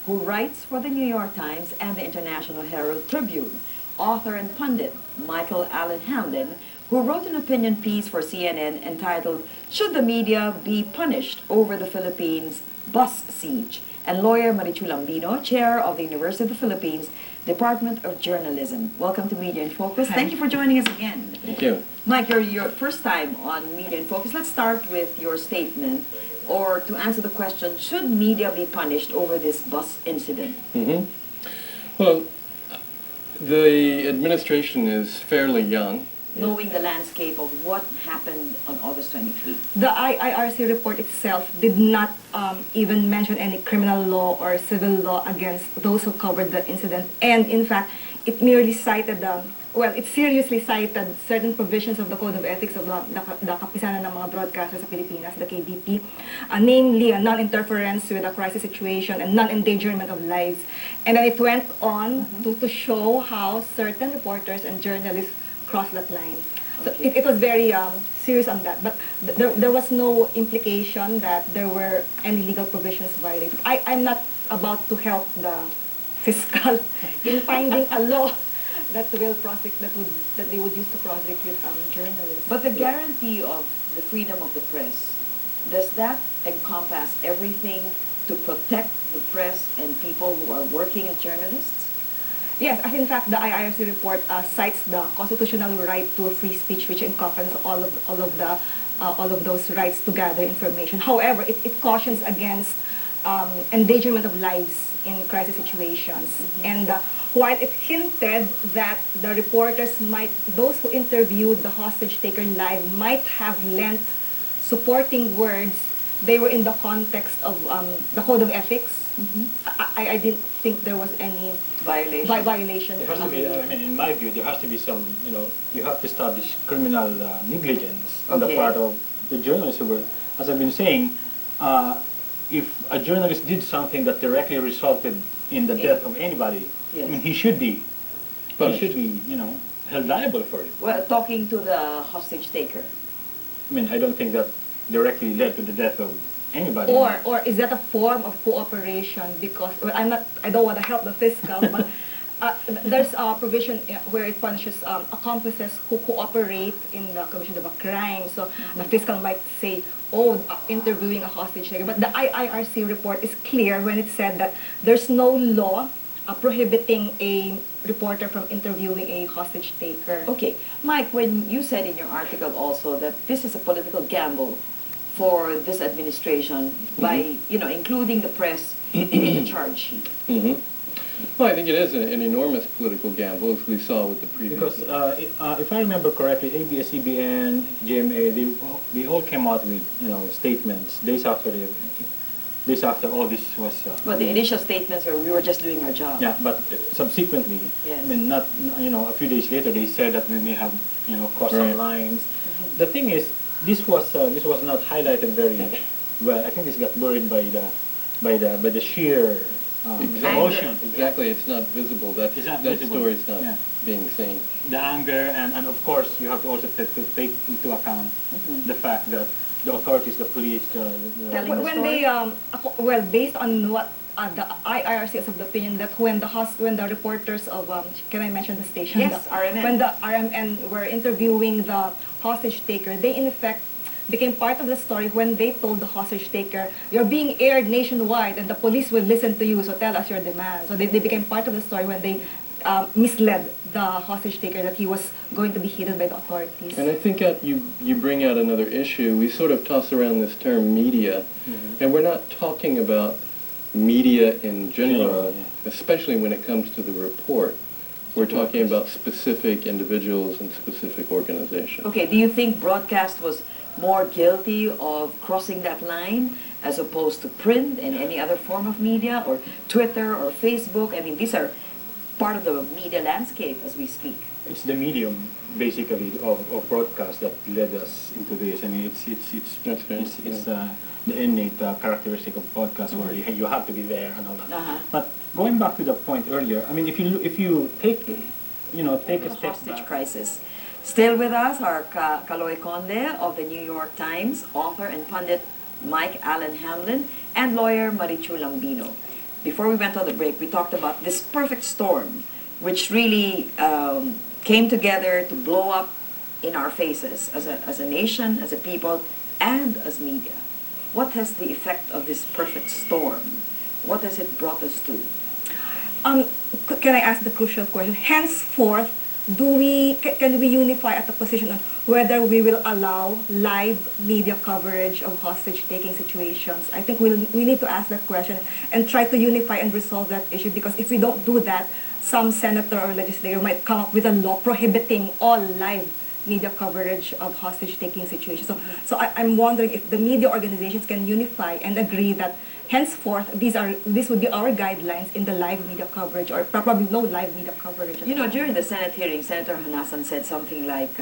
who writes for the New York Times and the International Herald Tribune, author and pundit Michael Allen Hamlin, who wrote an opinion piece for CNN entitled, "Should the Media Be Punished Over the Philippines Bus Siege?" and lawyer Marichu Lambino, chair of the University of the Philippines, Department of Journalism. Welcome to Media in Focus. Hi. Thank you for joining us again. Thank you. Mike, your first time on Media in Focus. Let's start with your statement, or to answer the question, should media be punished over this bus incident? Well, the administration is fairly young. Knowing the landscape of what happened on August 23. The IIRC report itself did not even mention any criminal law or civil law against those who covered the incident. And in fact, it merely cited, it seriously cited certain provisions of the Code of Ethics of the Kapisanan ng mga Broadcasters sa Pilipinas, the KBP, namely a non-interference with a crisis situation and non-endangerment of lives. And then it went on to show how certain reporters and journalists cross that line. So it was very serious on that, but there was no implication that there were any legal provisions violated. I'm not about to help the fiscal in finding a law that will that they would use to prosecute journalists. But the guarantee of the freedom of the press, does that encompass everything to protect the press and people who are working as journalists? Yes, as in fact, the IIRC report cites the constitutional right to free speech, which encompasses all of those rights to gather information. However, it cautions against endangerment of lives in crisis situations. And while it hinted that the reporters those who interviewed the hostage taker live might have lent supporting words, they were in the context of the Code of Ethics. I didn't think there was any violation. There has to be, in my view, there has to be some, you have to establish criminal negligence on the part of the journalists who were, as I've been saying, if a journalist did something that directly resulted in the death of anybody, he should be held liable for it. Well, talking to the hostage taker. Mm-hmm. I don't think that directly led to the death of anybody. Or is that a form of cooperation? Because I don't want to help the fiscal, but there's a provision where it punishes accomplices who cooperate in the commission of a crime. So the fiscal might say, interviewing a hostage taker. But the IIRC report is clear when it said that there's no law prohibiting a reporter from interviewing a hostage taker. Okay, Mike, when you said in your article also that this is a political gamble for this administration by, including the press in the charge sheet. Well, I think it is an enormous political gamble, as we saw with the previous. Because if I remember correctly, ABS-CBN, GMA, they all came out with statements days after all this was. Well, the initial statements were we were just doing our job. Yeah, but subsequently, not a few days later, they said that we may have crossed some lines. The thing is, this was not highlighted very well. I think this got buried by the sheer emotion. Exactly, it's not visible. That story is not being seen. The anger and of course you have to also take into account the fact that the authorities, the police, Telling they based on what the IIRC is of the opinion that when the reporters of can I mention the station? Yes, RMN. When the RMN were interviewing the hostage taker, they in effect became part of the story when they told the hostage taker, "You're being aired nationwide and the police will listen to you, so tell us your demands." So they became part of the story when they misled the hostage taker that he was going to be hidden by the authorities. And I think you bring out another issue. We sort of toss around this term media, and we're not talking about media in general, especially when it comes to the report. We're talking about specific individuals and specific organizations. Okay, do you think broadcast was more guilty of crossing that line as opposed to print and any other form of media, or Twitter or Facebook? I mean, these are part of the media landscape as we speak. It's the medium, basically, of broadcast that led us into this. I mean, it's the innate characteristic of podcast where you have to be there and all that. But going back to the point earlier, I mean, if you take a step hostage back. crisis. Still with us are Kaloy Conde of the New York Times, author and pundit Mike Allen Hamlin, and lawyer Marichu Lambino. before we went on the break, we talked about this perfect storm, which really came together to blow up in our faces as a nation, as a people, and as media. What has the effect of this perfect storm? What has it brought us to? Can I ask the crucial question? Henceforth, can we unify at the position on whether we will allow live media coverage of hostage-taking situations? I think we need to ask that question and try to unify and resolve that issue, because if we don't do that, some senator or legislator might come up with a law prohibiting all live media coverage of hostage-taking situations. So I'm wondering if the media organizations can unify and agree that henceforth this would be our guidelines in the live media coverage, or probably no live media coverage. You know, during the Senate hearing, Senator Hanasan said something like,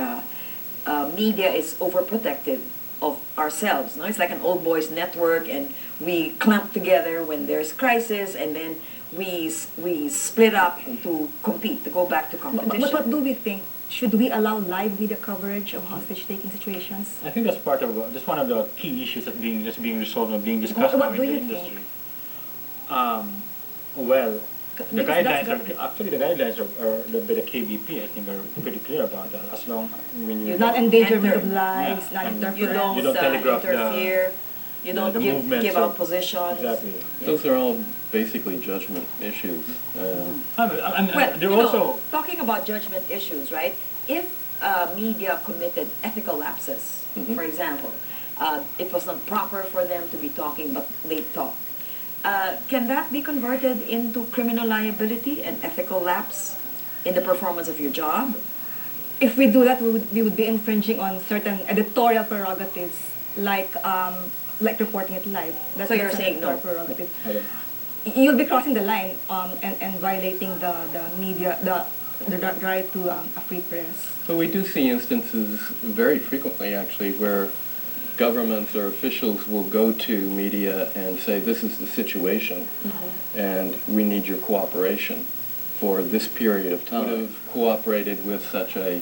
media is overprotective of ourselves. No? It's like an old boys network, and we clump together when there's crisis, and then we split up to compete, to go back to competition. But what do we think? Should we allow live media coverage of hostage-taking situations? I think that's part of that's one of the key issues that's being resolved or being discussed now in the industry. Well, the guidelines are by the KBP. I think are pretty clear about that. As long when you non-endangerment of lives, non-interference. You don't telegraph interfere. You don't give out positions. Exactly. Those are all basically judgment issues. Well, they're also talking about judgment issues, right? If media committed ethical lapses, for example, it was not proper for them to be talking, but they talk. Can that be converted into criminal liability and ethical lapse in the performance of your job? If we do that, we would be infringing on certain editorial prerogatives, like reporting it live. So you're saying no? Prerogative. You'll be crossing the line and violating the media, the right to a free press. So we do see instances very frequently, actually, where governments or officials will go to media and say, this is the situation, and we need your cooperation for this period of time. Would have cooperated with such a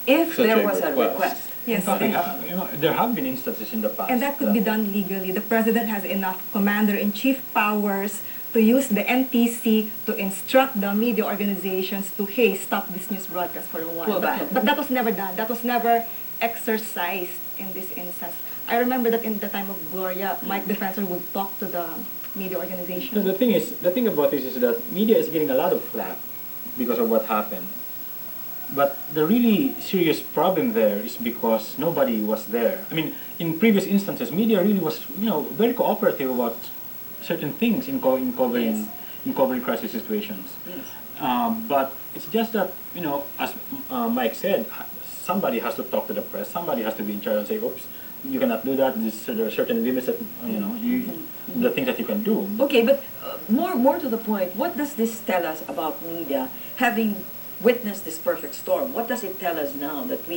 request. Yes. There have been instances in the past. And that could be done legally. The president has enough commander-in-chief powers to use the NTC to instruct the media organizations to, hey, stop this news broadcast for a while. But that was never done. That was never exercised in this instance. I remember that in the time of Gloria, Mike Defensor would talk to the media organization. No, the thing about this is that media is getting a lot of flack because of what happened. But the really serious problem there is because nobody was there. I mean, in previous instances, media really was, very cooperative about certain things in covering crisis situations. Yes. But it's just that, as Mike said, somebody has to talk to the press. Somebody has to be in charge and say, "Oops, you cannot do that. There are certain limits that the things that you can do." Okay, but more to the point, what does this tell us about media having witnessed this perfect storm? What does it tell us now that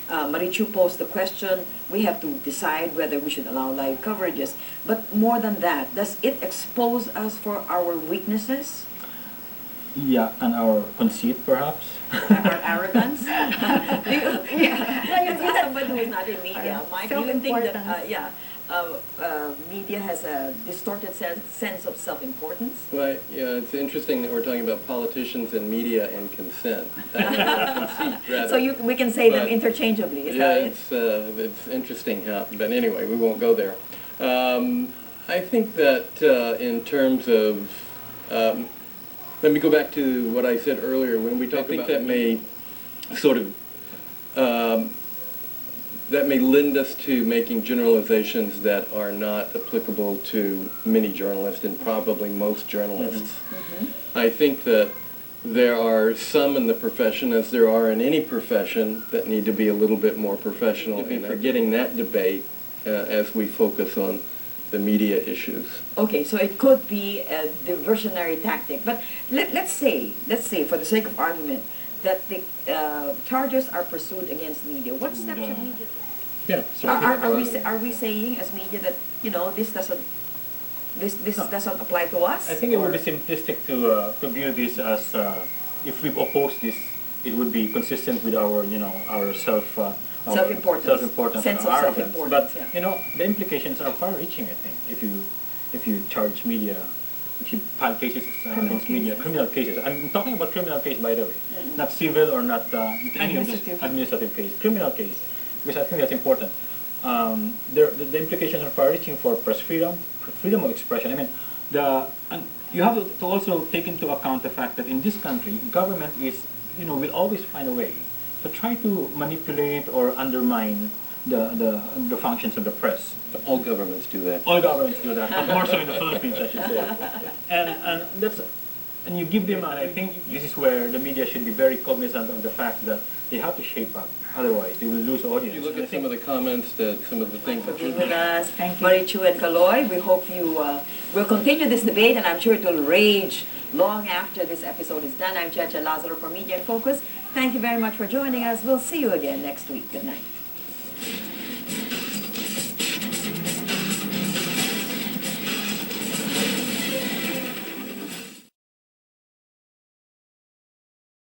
Marichu posed the question, we have to decide whether we should allow live coverages. But more than that, does it expose us for our weaknesses? Yeah, and our conceit, perhaps. Our arrogance? As somebody who is not in media, Mike, do you think that, media has a distorted sense of self-importance? Well, yeah, it's interesting that we're talking about politicians and media and consent. Conceit, rather. So we can say them interchangeably, is that it? It's interesting how, but anyway, we won't go there. I think that in terms of, let me go back to what I said earlier when we talked about that may sort of, that may lend us to making generalizations that are not applicable to many journalists and probably most journalists. I think that there are some in the profession, as there are in any profession, that need to be a little bit more professional in forgetting that debate as we focus on the media issues. Okay, so it could be a diversionary tactic, but let's say, for the sake of argument, that the charges are pursued against media. What steps should media take? Yeah. Are we saying as media that this doesn't apply to us? I think it would be simplistic to view this as if we oppose this, it would be consistent with our our self-importance, sense of self-importance. But the implications are far-reaching. I think if you charge media, if if you file cases against media, cases. criminal cases. I'm talking about criminal case, by the way, not civil or not any of this administrative case, criminal case, because I think that's important. The implications are far-reaching for press freedom, freedom of expression. I mean, and you have to also take into account the fact that in this country, government is, will always find a way to try to manipulate or undermine the functions of the press. All governments do that. All governments do that, but more so in the Philippines, I should say. And you give them, and I think this is where the media should be very cognizant of the fact that they have to shape up. Otherwise, they will lose audience. You look at some of the comments, some of the things that Being with us, Thank you. Marichu and Kaloy. We hope you will continue this debate, and I'm sure it will rage long after this episode is done. I'm Checha Lazaro for Media in Focus. Thank you very much for joining us. We'll see you again next week. Good night.